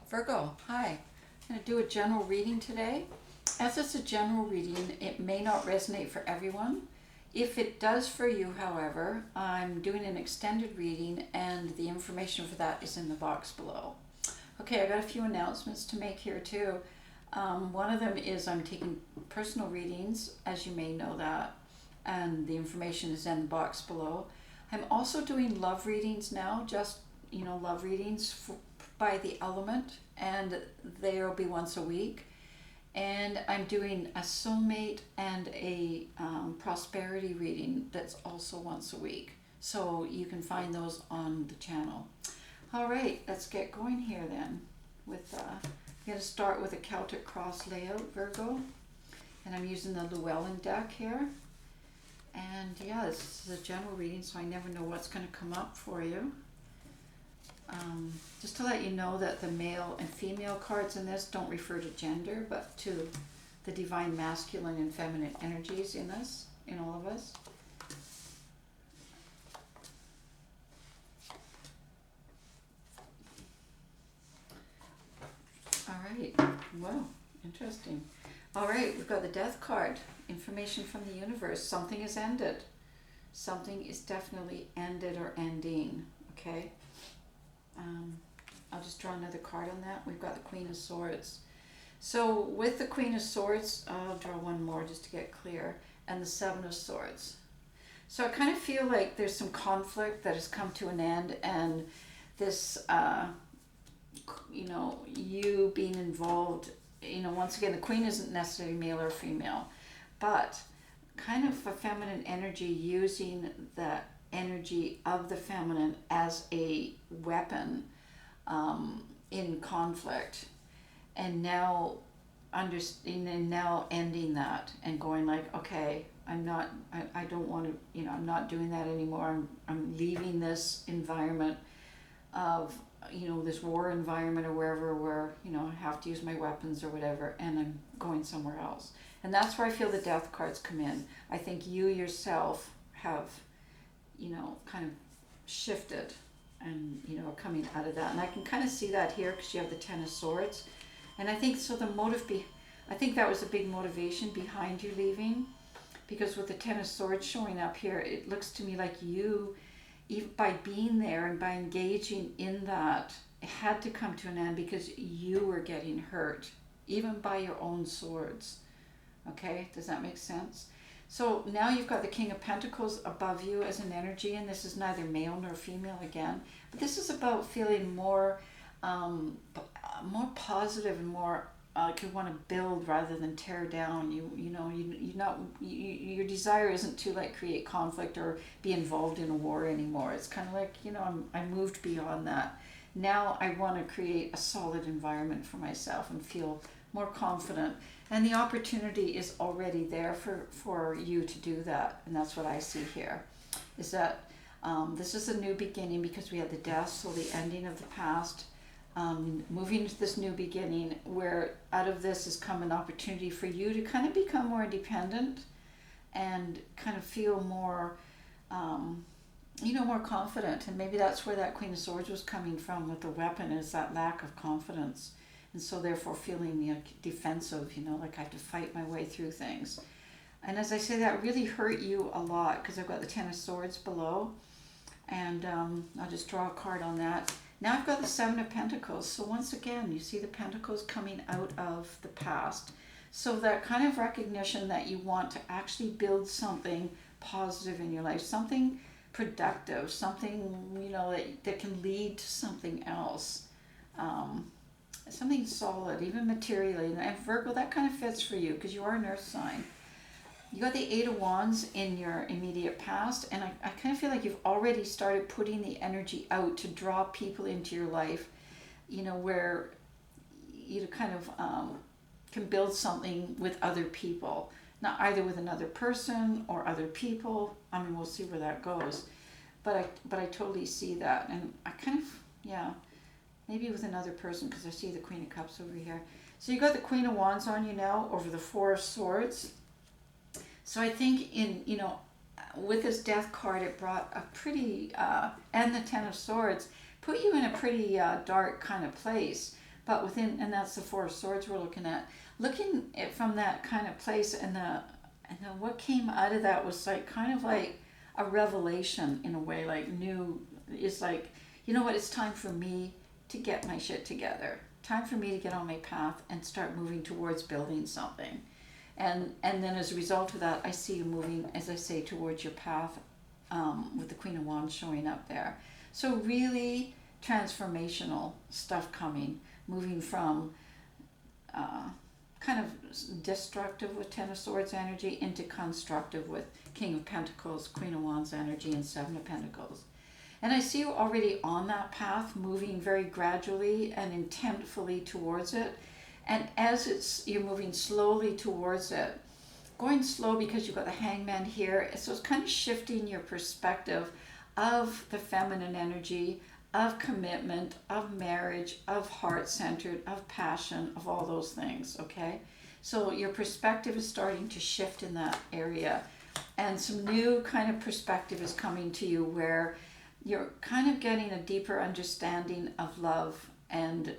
Virgo, hi. I'm going to do a general reading today. As it's a general reading, it may not resonate for everyone. If it does for you, however, I'm doing an extended reading and the information for that is in the box below. Okay, I got a few announcements to make here too. One of them is I'm taking personal readings, as you may know that, and the information is in the box below. I'm also doing love readings now, just, love readings by the element, and they'll be once a week. And I'm doing a soulmate and a prosperity reading that's also once a week. So you can find those on the channel. All right, let's get going here then. I'm going to start with a Celtic cross layout, Virgo. And I'm using the Llewellyn deck here. And yeah, this is a general reading, so I never know what's going to come up for you. Just to let you know that the male and female cards in this don't refer to gender, but to the divine masculine and feminine energies in us, in all of us. All right, wow, interesting. All right, we've got the death card, information from the universe. Something is ended. Something is definitely ended or ending, okay? I'll just draw another card on that. We've got the Queen of Swords. So with the Queen of Swords, I'll draw one more just to get clear, and the Seven of Swords. So I kind of feel like there's some conflict that has come to an end, and this, you being involved, once again, the Queen isn't necessarily male or female, but kind of a feminine energy using that energy of the feminine as a weapon in conflict, and now now ending that and going like, okay, I don't want to, I'm not doing that anymore. I'm leaving this environment of, this war environment or wherever where, I have to use my weapons or whatever, and I'm going somewhere else. And that's where I feel the death cards come in. I think you yourself have, kind of shifted and, coming out of that. And I can kind of see that here because you have the Ten of Swords. And I think so I think that was a big motivation behind you leaving, because with the Ten of Swords showing up here, it looks to me like you, even by being there and by engaging in that, it had to come to an end because you were getting hurt, even by your own swords. Okay, does that make sense? So now you've got the King of Pentacles above you as an energy, and this is neither male nor female again, but this is about feeling more positive and more like you want to build rather than tear down. Your desire isn't to like create conflict or be involved in a war anymore. It's kind of like, I moved beyond that. Now I want to create a solid environment for myself and feel more confident. And the opportunity is already there for you to do that. And that's what I see here, is that this is a new beginning because we had the death, so the ending of the past, moving into this new beginning where out of this has come an opportunity for you to kind of become more independent and kind of feel more, more confident. And maybe that's where that Queen of Swords was coming from with the weapon, is that lack of confidence. And so therefore feeling defensive, like I have to fight my way through things. And as I say, that really hurt you a lot because I've got the Ten of Swords below. And I'll just draw a card on that. Now I've got the Seven of Pentacles. So once again, you see the Pentacles coming out of the past. So that kind of recognition that you want to actually build something positive in your life, something productive, something, that can lead to something else. Something solid, even materially. And Virgo, that kind of fits for you because you are an earth sign. You got the Eight of Wands in your immediate past, and I kind of feel like you've already started putting the energy out to draw people into your life, where you kind of can build something with other people. Not either with another person or other people. I mean, we'll see where that goes. But I totally see that. And I kind of, maybe with another person, because I see the Queen of Cups over here. So you got the Queen of Wands on you now over the Four of Swords. So I think with this death card, it brought a pretty, and the Ten of Swords, put you in a pretty dark kind of place. but within, and that's the Four of Swords we're looking at. Looking at from that kind of place, and then what came out of that was like kind of like a revelation in a way, like new. It's like, you know what? It's time for me to get my shit together. Time for me to get on my path and start moving towards building something. And then as a result of that, I see you moving, as I say, towards your path, with the Queen of Wands showing up there. So really transformational stuff coming, moving from kind of destructive with Ten of Swords energy into constructive with King of Pentacles, Queen of Wands energy, and Seven of Pentacles. And I see you already on that path, moving very gradually and intentfully towards it. And as you're moving slowly towards it, going slow because you've got the Hangman here, so it's kind of shifting your perspective of the feminine energy, of commitment, of marriage, of heart-centered, of passion, of all those things, okay? So your perspective is starting to shift in that area. And some new kind of perspective is coming to you where you're kind of getting a deeper understanding of love and,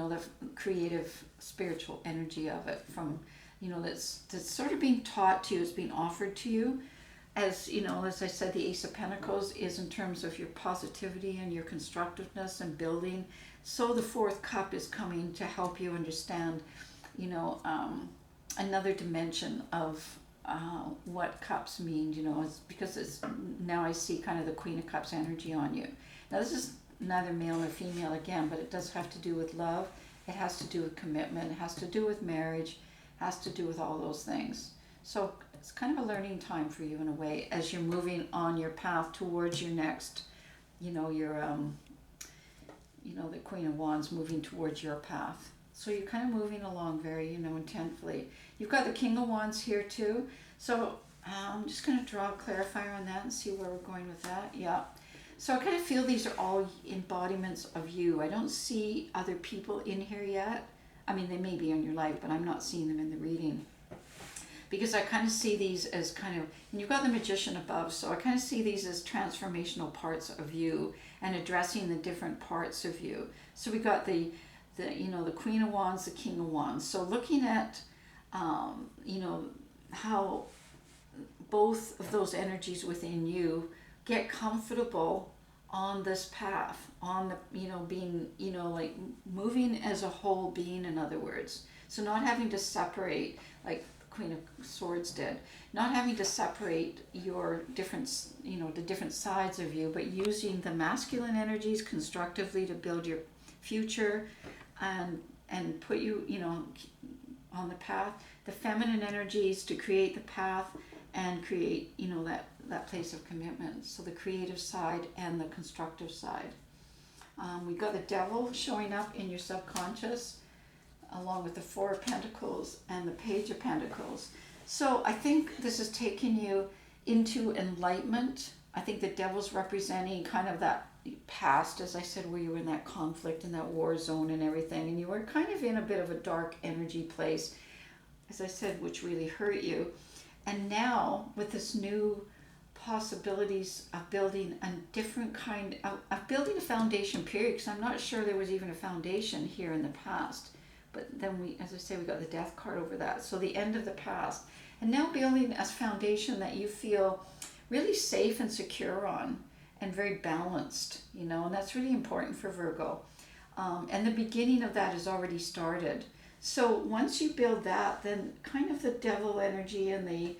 the creative, spiritual energy of it from, that's sort of being taught to you, it's being offered to you. As as I said, the Ace of Pentacles is in terms of your positivity and your constructiveness and building. So the Fourth Cup is coming to help you understand, another dimension of what cups mean. Because now I see kind of the Queen of Cups energy on you. Now this is neither male nor female again, but it does have to do with love. It has to do with commitment. It has to do with marriage. It has to do with all those things. So it's kind of a learning time for you in a way as you're moving on your path towards your next, the Queen of Wands moving towards your path. So you're kind of moving along very, intentfully. You've got the King of Wands here too. So I'm just going to draw a clarifier on that and see where we're going with that. Yeah. So I kind of feel these are all embodiments of you. I don't see other people in here yet. I mean, they may be in your life, but I'm not seeing them in the reading. Because I kind of see these as kind of, and you've got the Magician above, so I kind of see these as transformational parts of you and addressing the different parts of you. So we got the Queen of Wands, the King of Wands. So looking at, how both of those energies within you get comfortable on this path, on the, being, like moving as a whole being, in other words. So not having to separate, like Queen of Swords did, not having to separate your different, the different sides of you, but using the masculine energies constructively to build your future and put you, on the path, the feminine energies to create the path and create, that place of commitment. So the creative side and the constructive side. We got the Devil showing up in your subconscious, along with the Four of Pentacles and the Page of Pentacles. So I think this is taking you into enlightenment. I think the Devil's representing kind of that past, as I said, where you were in that conflict and that war zone and everything, and you were kind of in a bit of a dark energy place, as I said, which really hurt you. And now with this new possibilities of building a different kind of building a foundation, period, because I'm not sure there was even a foundation here in the past. But then we, as I say, we got the Death card over that. So the end of the past. And now building a foundation that you feel really safe and secure on and very balanced, and that's really important for Virgo. And the beginning of that has already started. So once you build that, then kind of the Devil energy and the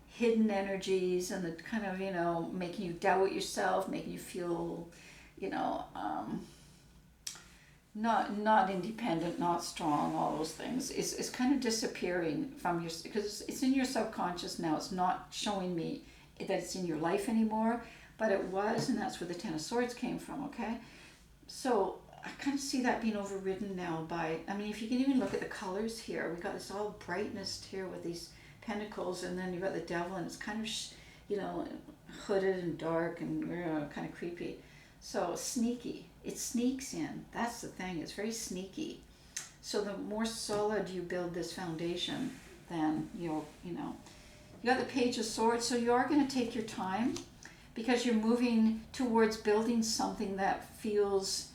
hidden energies and the kind of, making you doubt yourself, making you feel, not independent, not strong, all those things is kind of disappearing from your, because it's in your subconscious now. It's not showing me that it's in your life anymore, but it was, and that's where the Ten of Swords came from, okay? So I kind of see that being overridden now by, if you can even look at the colors here, we got this all brightness here with these pentacles, and then you've got the Devil, and it's kind of, hooded and dark and kind of creepy. So sneaky. It sneaks in. That's the thing. It's very sneaky. So the more solid you build this foundation, then you got the Page of Swords. So you are going to take your time because you're moving towards building something that feels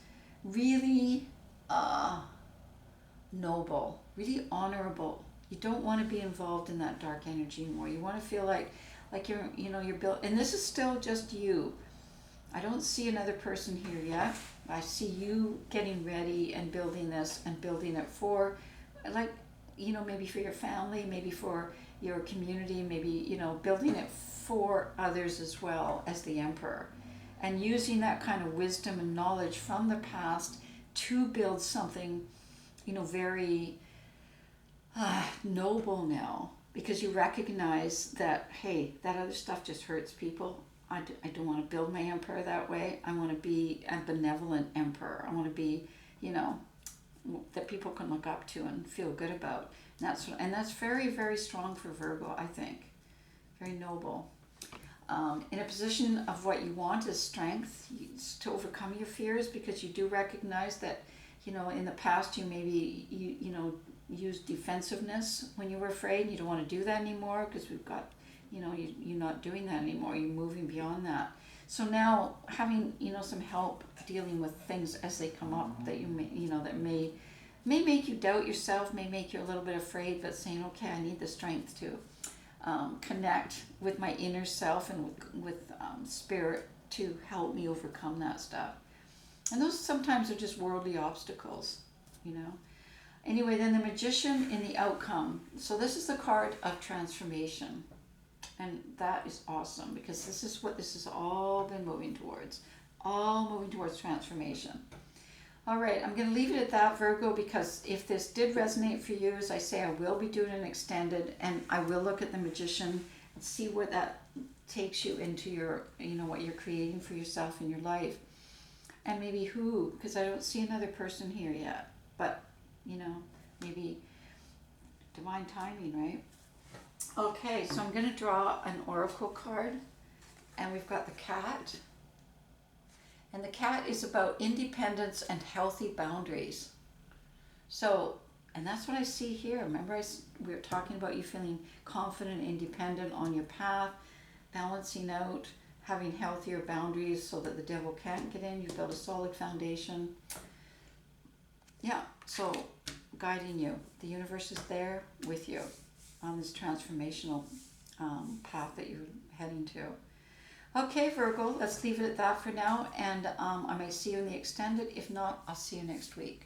really uh, noble, really honorable. You don't want to be involved in that dark energy anymore. You want to feel like you're, you're built, and this is still just you. I don't see another person here yet. I see you getting ready and building this and building it for, like, maybe for your family, maybe for your community, maybe, building it for others as well as the Emperor. And using that kind of wisdom and knowledge from the past to build something, very noble now. Because you recognize that, hey, that other stuff just hurts people. I don't want to build my emperor that way. I want to be a benevolent emperor. I want to be, that people can look up to and feel good about. And that's very, very strong for Virgo, I think. Very noble. In a position of what you want is strength to overcome your fears, because you do recognize that, in the past you maybe, used defensiveness when you were afraid. You don't want to do that anymore, because we've got, you're not doing that anymore. You're moving beyond that. So now having, some help dealing with things as they come up that you may, that may make you doubt yourself, may make you a little bit afraid, but saying, okay, I need the strength to connect with my inner self and with spirit to help me overcome that stuff. And those sometimes are just worldly obstacles, Anyway, then the Magician in the outcome. So this is the card of transformation. And that is awesome, because this is what this has all been moving towards. All moving towards transformation. All right, I'm going to leave it at that, Virgo, because if this did resonate for you, as I say, I will be doing an extended, and I will look at the Magician and see where that takes you into your, what you're creating for yourself in your life. And maybe who, because I don't see another person here yet. But, maybe divine timing, right? Okay, so I'm going to draw an oracle card, and we've got the cat. And the cat is about independence and healthy boundaries. So, and that's what I see here. Remember, we were talking about you feeling confident, independent on your path, balancing out, having healthier boundaries so that the devil can't get in. You build a solid foundation. Yeah, so guiding you. The universe is there with you on this transformational path that you're heading to. Okay, Virgo, let's leave it at that for now, and I may see you in the extended. If not, I'll see you next week.